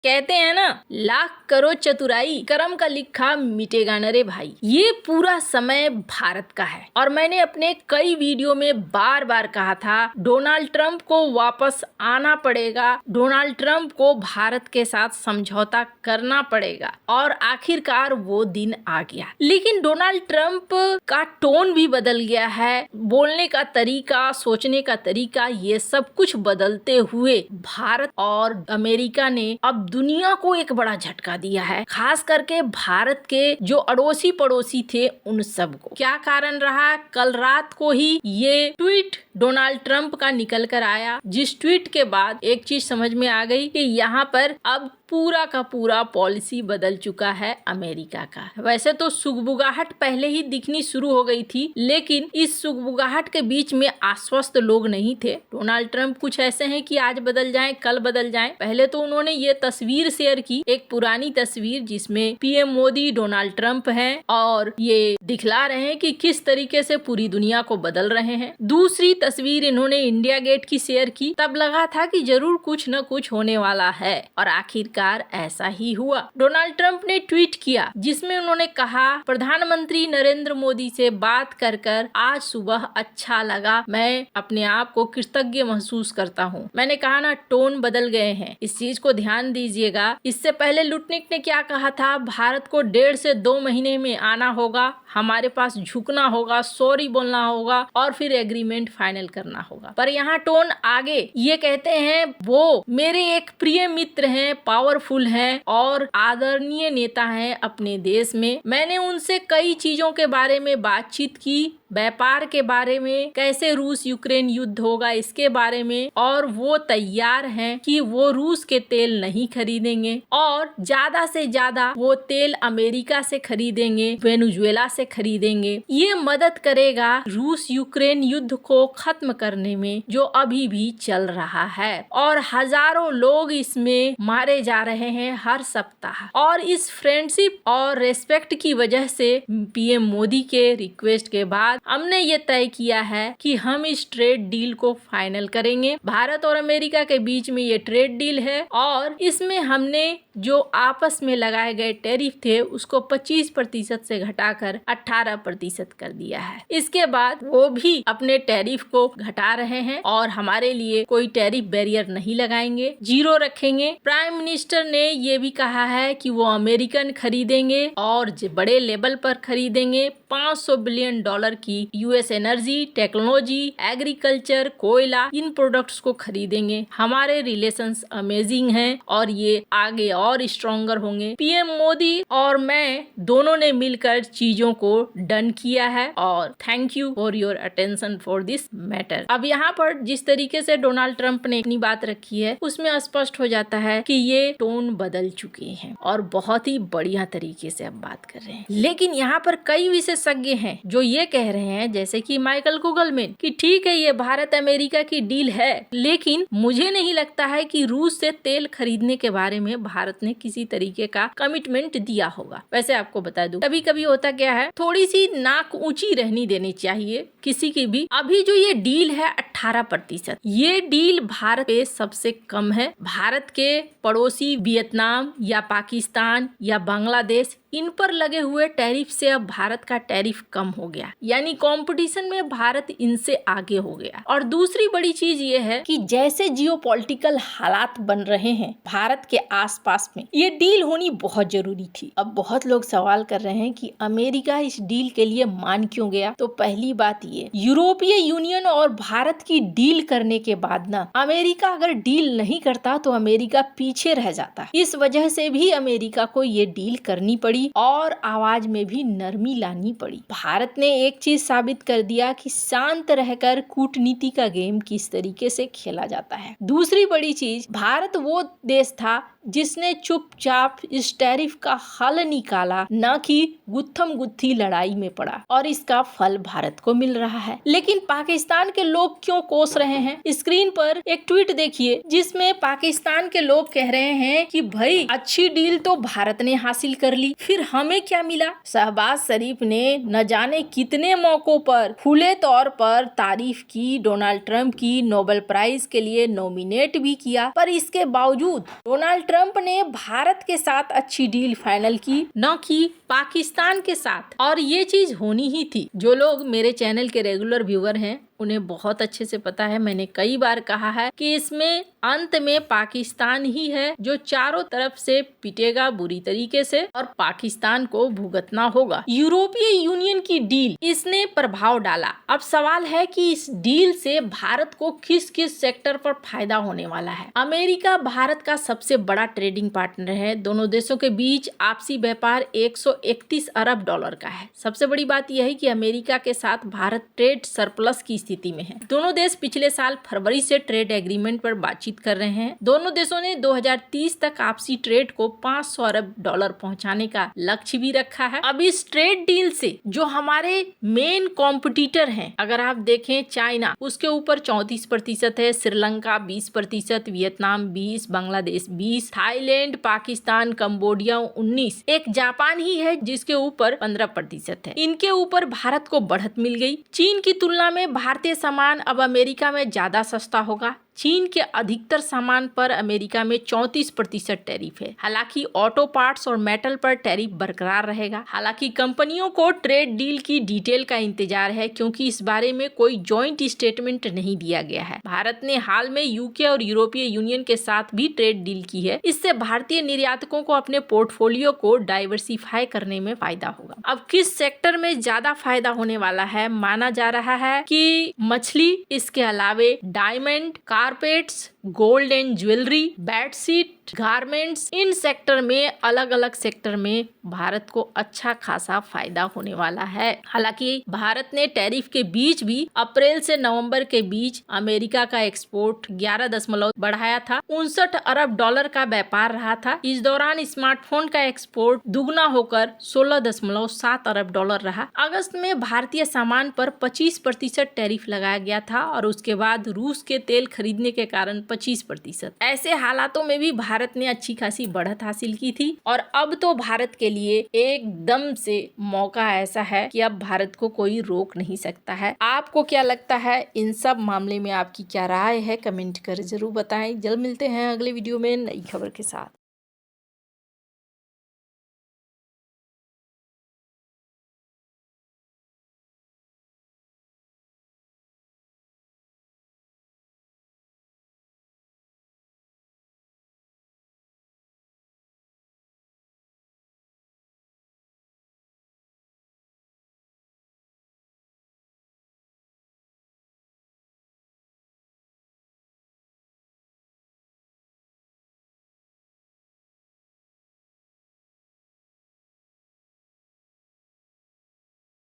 कहते हैं ना, लाख करो चतुराई, कर्म का लिखा मिटेगा न रे भाई। ये पूरा समय भारत का है और मैंने अपने कई वीडियो में बार बार कहा था डोनाल्ड ट्रंप को वापस आना पड़ेगा, डोनाल्ड ट्रंप को भारत के साथ समझौता करना पड़ेगा और आखिरकार वो दिन आ गया। लेकिन डोनाल्ड ट्रंप का टोन भी बदल गया है, बोलने का तरीका, सोचने का तरीका, ये सब कुछ बदलते हुए भारत और अमेरिका ने अब दुनिया को एक बड़ा झटका दिया है, खास करके भारत के जो अड़ोसी पड़ोसी थे उन सबको। क्या कारण रहा? कल रात को ही ये ट्वीट डोनाल्ड ट्रंप का निकल कर आया, जिस ट्वीट के बाद एक चीज समझ में आ गई कि यहाँ पर अब पूरा का पूरा पॉलिसी बदल चुका है अमेरिका का। वैसे तो सुगबुगाहट पहले ही दिखनी शुरू हो गई थी, लेकिन इस सुगबुगाहट के बीच में आश्वस्त लोग नहीं थे। डोनाल्ड ट्रंप कुछ ऐसे हैं कि आज बदल जाएं, कल बदल जाएं। पहले तो उन्होंने ये तस्वीर शेयर की, एक पुरानी तस्वीर जिसमें पीएम मोदी डोनाल्ड ट्रंप हैं और ये दिखला रहे हैं कि किस तरीके से पूरी दुनिया को बदल रहे हैं। दूसरी तस्वीर इन्होंने इंडिया गेट की शेयर की, तब लगा था कि जरूर कुछ न कुछ होने वाला है और आखिरकार ऐसा ही हुआ। डोनाल्ड ट्रंप ने ट्वीट किया जिसमें उन्होंने कहा, प्रधानमंत्री नरेंद्र मोदी से बात कर आज सुबह अच्छा लगा, मैं अपने आप को कृतज्ञ महसूस करता हूँ। मैंने कहा ना, टोन बदल गए हैं, इस चीज को ध्यान दीजिएगा। इससे पहले लुटनिक ने क्या कहा था, भारत को 1.5 से 2 महीने में आना होगा, हमारे पास झुकना होगा, सॉरी बोलना होगा और फिर एग्रीमेंट फाइनल करना होगा। पर यहाँ टोन आगे ये कहते हैं, वो मेरे एक प्रिय मित्र हैं, पावरफुल हैं और आदरणीय नेता हैं अपने देश में। मैंने उनसे कई चीजों के बारे में बातचीत की, व्यापार के बारे में, कैसे रूस यूक्रेन युद्ध होगा इसके बारे में, और वो तैयार हैं कि वो रूस के तेल नहीं खरीदेंगे और ज्यादा से ज्यादा वो तेल अमेरिका से खरीदेंगे, वेनेजुएला से खरीदेंगे। ये मदद करेगा रूस यूक्रेन युद्ध को खत्म करने में जो अभी भी चल रहा है और हजारों लोग इसमें मारे जा रहे हैं हर सप्ताह। और इस फ्रेंडशिप और रेस्पेक्ट की वजह से पीएम मोदी के रिक्वेस्ट के बाद हमने ये तय किया है कि हम इस ट्रेड डील को फाइनल करेंगे। भारत और अमेरिका के बीच में ये ट्रेड डील है और इसमें हमने जो आपस में लगाए गए टैरिफ थे उसको 25% से घटाकर 18% कर दिया है। इसके बाद वो भी अपने टैरिफ को घटा रहे हैं और हमारे लिए कोई टैरिफ बैरियर नहीं लगाएंगे, 0 रखेंगे। प्राइम मिनिस्टर ने ये भी कहा है कि वो अमेरिकन खरीदेंगे और बड़े लेवल पर खरीदेंगे। $500 बिलियन की यूएस एनर्जी, टेक्नोलॉजी, एग्रीकल्चर, कोयला, इन प्रोडक्ट्स को खरीदेंगे। हमारे रिलेशंस अमेजिंग हैं और ये आगे और स्ट्रॉन्गर होंगे। पीएम मोदी और मैं दोनों ने मिलकर चीजों को डन किया है और thank you for your attention for this matter. अब यहाँ पर जिस तरीके से डोनाल्ड ट्रंप ने अपनी बात रखी है उसमें स्पष्ट हो जाता है कि ये टोन बदल चुके हैं और बहुत ही बढ़िया तरीके से अब बात कर रहे हैं। लेकिन यहाँ पर कई विशेषज्ञ हैं जो ये कह रहे हैं, जैसे कि माइकल कुगलमैन, कि ठीक है ये भारत अमेरिका की डील है, लेकिन मुझे नहीं लगता है कि रूस से तेल खरीदने के बारे में भारत ने किसी तरीके का कमिटमेंट दिया होगा। वैसे आपको बता दूं, कभी कभी होता क्या है, थोड़ी सी नाक ऊंची रहनी देनी चाहिए किसी की भी। अभी जो ये डील है 18%, ये डील भारत पे सबसे कम है। भारत के पड़ोसी वियतनाम या पाकिस्तान या बांग्लादेश, इन पर लगे हुए टैरिफ से अब भारत का टैरिफ कम हो गया, यानी कंपटीशन में भारत इनसे आगे हो गया। और दूसरी बड़ी चीज ये है कि जैसे जियोपॉलिटिकल हालात बन रहे हैं भारत के आसपास में, ये डील होनी बहुत जरूरी थी। अब बहुत लोग सवाल कर रहे हैं कि अमेरिका इस डील के लिए मान क्यों गया। तो पहली बात ये, यूरोपीय यूनियन और भारत की डील करने के बाद ना, अमेरिका अगर डील नहीं करता तो अमेरिका पीछे रह जाता। इस वजह से भी अमेरिका को ये डील करनी पड़ी और आवाज में भी नरमी लानी पड़ी। भारत ने एक चीज साबित कर दिया कि शांत रहकर कूटनीति का गेम किस तरीके से खेला जाता है। दूसरी बड़ी चीज, भारत वो देश था जिसने चुपचाप इस टैरिफ का हल निकाला, न कि गुत्थम गुत्थी लड़ाई में पड़ा, और इसका फल भारत को मिल रहा है। लेकिन पाकिस्तान के लोग क्यों कोस रहे हैं? स्क्रीन पर एक ट्वीट देखिए जिसमें पाकिस्तान के लोग कह रहे हैं कि भाई अच्छी डील तो भारत ने हासिल कर ली, फिर हमें क्या मिला। शहबाज शरीफ ने न जाने कितने मौकों पर खुले तौर पर तारीफ की, डोनाल्ड ट्रंप की नोबेल प्राइज के लिए नॉमिनेट भी किया, पर इसके बावजूद डोनाल्ड ट्रंप ने भारत के साथ अच्छी डील फाइनल की, न कि पाकिस्तान के साथ। और ये चीज होनी ही थी। जो लोग मेरे चैनल के रेगुलर व्यूअर हैं उन्हें बहुत अच्छे से पता है, मैंने कई बार कहा है कि इसमें अंत में पाकिस्तान ही है जो चारों तरफ से पिटेगा बुरी तरीके से और पाकिस्तान को भुगतना होगा। यूरोपीय यूनियन की डील, इसने प्रभाव डाला। अब सवाल है कि इस डील से भारत को किस किस सेक्टर पर फायदा होने वाला है। अमेरिका भारत का सबसे बड़ा ट्रेडिंग पार्टनर है। दोनों देशों के बीच आपसी व्यापार 131 अरब डॉलर का है। सबसे बड़ी बात यह है कि अमेरिका के साथ भारत ट्रेड सरप्लस की स्थिति में है। दोनों देश पिछले साल फरवरी से ट्रेड एग्रीमेंट पर बातचीत कर रहे हैं। दोनों देशों ने 2030 तक आपसी ट्रेड को 500 अरब डॉलर पहुंचाने का लक्ष्य भी रखा है। अब इस ट्रेड डील से जो हमारे मेन कॉम्पिटिटर हैं, अगर आप देखें चाइना, उसके ऊपर 34% है, Sri Lanka 20%, Vietnam 20%, Bangladesh 20%, Thailand, Pakistan, Cambodia 19%, एक जापान ही है जिसके ऊपर 15% है। इनके ऊपर भारत को बढ़त मिल गई। चीन की तुलना में भारतीय सामान अब अमेरिका में ज्यादा सस्ता होगा। चीन के अधिकतर सामान पर अमेरिका में 34% टैरिफ है। हालांकि ऑटो पार्ट्स और मेटल पर टैरिफ बरकरार रहेगा। हालांकि कंपनियों को ट्रेड डील की डिटेल का इंतजार है, क्योंकि इस बारे में कोई जॉइंट स्टेटमेंट नहीं दिया गया है। भारत ने हाल में यूके और यूरोपीय यूनियन के साथ भी ट्रेड डील की है। इससे भारतीय निर्यातकों को अपने पोर्टफोलियो को डाइवर्सिफाई करने में फायदा होगा। अब किस सेक्टर में ज्यादा फायदा होने वाला है? माना जा रहा है कि मछली, इसके अलावे diamond, carpets, gold and jewellery, bedsheet, garments, in sector में, अलग अलग सेक्टर में भारत को अच्छा खासा फायदा होने वाला है। हालांकि भारत ने टैरिफ के बीच भी अप्रैल से नवंबर के बीच अमेरिका का एक्सपोर्ट 11 बढ़ाया था। 59 अरब डॉलर का व्यापार रहा था। इस दौरान स्मार्टफोन का एक्सपोर्ट दुगना होकर 16.7 अरब डॉलर रहा। अगस्त में भारतीय सामान पर 25% टैरिफ लगाया गया था और उसके बाद रूस के तेल खरीदने के कारण 25%। ऐसे हालातों में भी भारत ने अच्छी खासी बढ़त हासिल की थी और अब तो भारत के लिए एकदम से मौका ऐसा है कि अब भारत को कोई रोक नहीं सकता है। आपको क्या लगता है? इन सब मामले में आपकी क्या राय है? कमेंट कर जरूर बताएं। जल्द मिलते हैं अगले वीडियो में नई खबर के साथ।